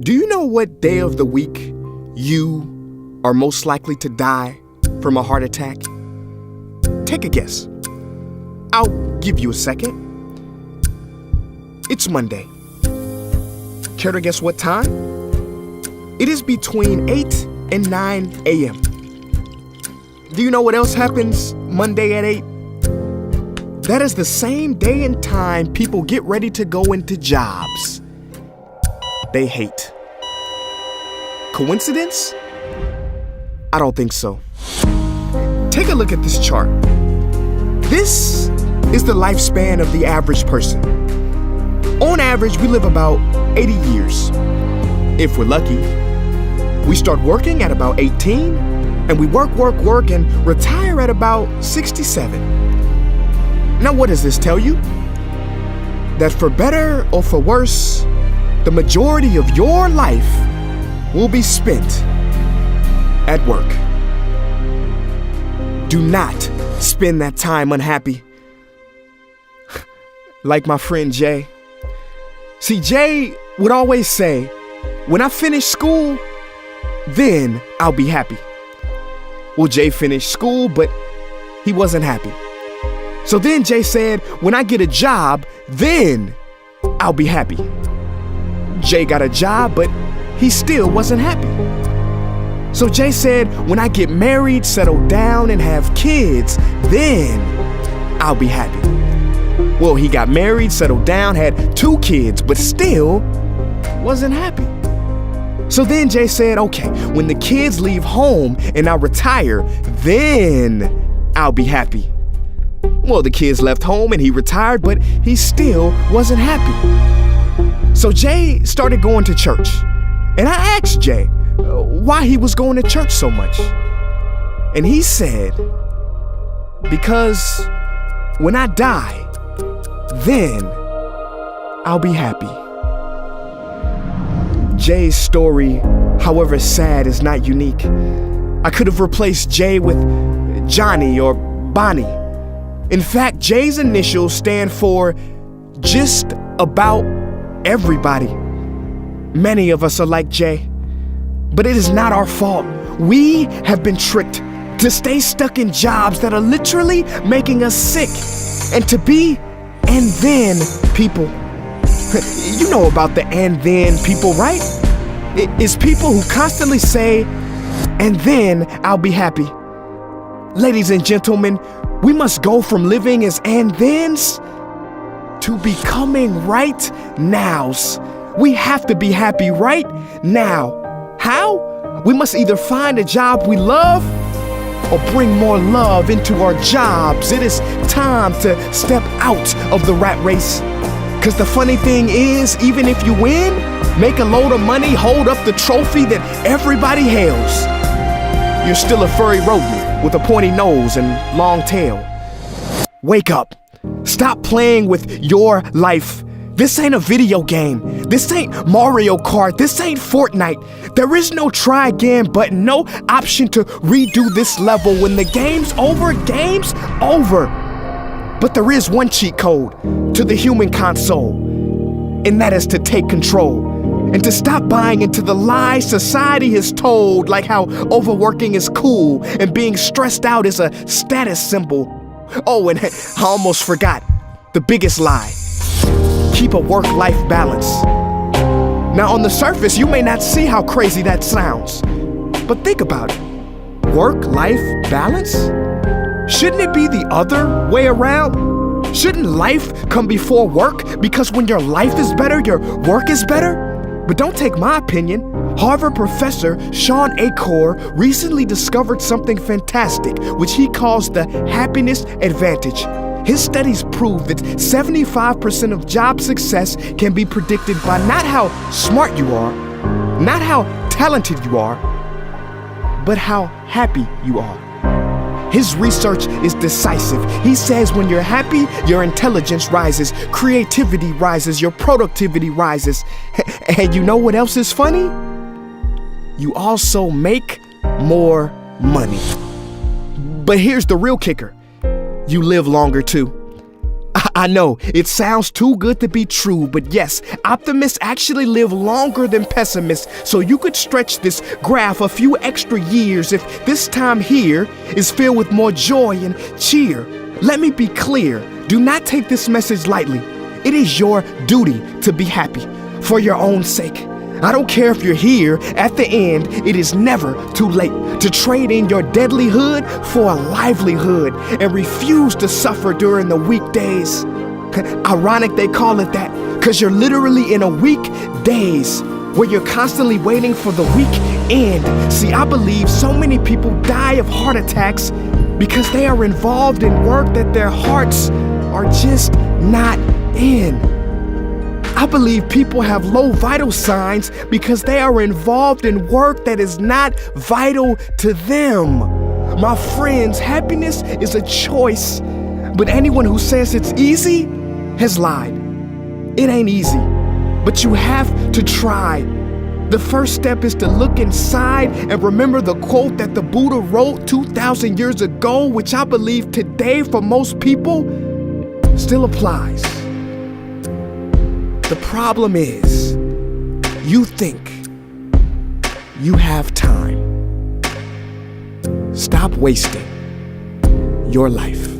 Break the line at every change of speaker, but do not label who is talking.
Do you know what day of the week you are most likely to die from a heart attack? Take a guess. I'll give you a second. It's Monday. Care to guess what time? It is between 8 and 9 a.m. Do you know what else happens Monday at 8? That is the same day and time people get ready to go into jobs they hate. Coincidence? I don't think so. Take a look at this chart. This is the lifespan of the average person. On average, we live about 80 years. If we're lucky, we start working at about 18, and we work, and retire at about 67. Now, what does this tell you? That for better or for worse, the majority of your life will be spent at work. Do not spend that time unhappy. Like my friend Jay. See, Jay would always say, when I finish school, then I'll be happy. Well, Jay finished school, but he wasn't happy. So then Jay said, when I get a job, then I'll be happy. Jay got a job, but he still wasn't happy. So Jay said, when I get married, settle down, and have kids, then I'll be happy. Well, he got married, settled down, had 2 kids, but still wasn't happy. So then Jay said, okay, when the kids leave home and I retire, then I'll be happy. Well, the kids left home and he retired, but he still wasn't happy. So Jay started going to church. And I asked Jay why he was going to church so much. And he said, because when I die, then I'll be happy. Jay's story, however sad, is not unique. I could have replaced Jay with Johnny or Bonnie. In fact, Jay's initials stand for just about everybody. Many of us are like Jay, but it is not our fault. We have been tricked to stay stuck in jobs that are literally making us sick and to be and then people. You know about the and then people, right? It's people who constantly say, and then I'll be happy. Ladies and gentlemen, we must go from living as and thens to becoming right nows. We have to be happy right now. How? We must either find a job we love or bring more love into our jobs. It is time to step out of the rat race. Cause the funny thing is, even if you win, make a load of money, hold up the trophy that everybody hails, you're still a furry rodent with a pointy nose and long tail. Wake up. Stop playing with your life. This ain't a video game. This ain't Mario Kart. This ain't Fortnite. There is no try again button, no option to redo this level. When the game's over. But there is one cheat code to the human console, and that is to take control and to stop buying into the lies society has told, like how overworking is cool and being stressed out is a status symbol. Oh, and I almost forgot the biggest lie. Keep a work-life balance. Now, on the surface, you may not see how crazy that sounds, but think about it. Work-life balance? Shouldn't it be the other way around? Shouldn't life come before work? Because when your life is better, your work is better? But don't take my opinion. Harvard professor Shawn Achor recently discovered something fantastic, which he calls the happiness advantage. His studies prove that 75% of job success can be predicted by not how smart you are, not how talented you are, but how happy you are. His research is decisive. He says when you're happy, your intelligence rises, creativity rises, your productivity rises. And you know what else is funny? You also make more money. But here's the real kicker. You live longer too. I know, it sounds too good to be true, but yes, optimists actually live longer than pessimists, so you could stretch this graph a few extra years if this time here is filled with more joy and cheer. Let me be clear, do not take this message lightly. It is your duty to be happy, for your own sake. I don't care if you're here at the end, it is never too late to trade in your deadlyhood for a livelihood and refuse to suffer during the weekdays. Ironic they call it that, because you're literally in a weekdays where you're constantly waiting for the weekend. See, I believe so many people die of heart attacks because they are involved in work that their hearts are just not in. I believe people have low vital signs because they are involved in work that is not vital to them. My friends, happiness is a choice, but anyone who says it's easy has lied. It ain't easy, but you have to try. The first step is to look inside and remember the quote that the Buddha wrote 2,000 years ago, which I believe today for most people still applies. The problem is, you think you have time. Stop wasting your life.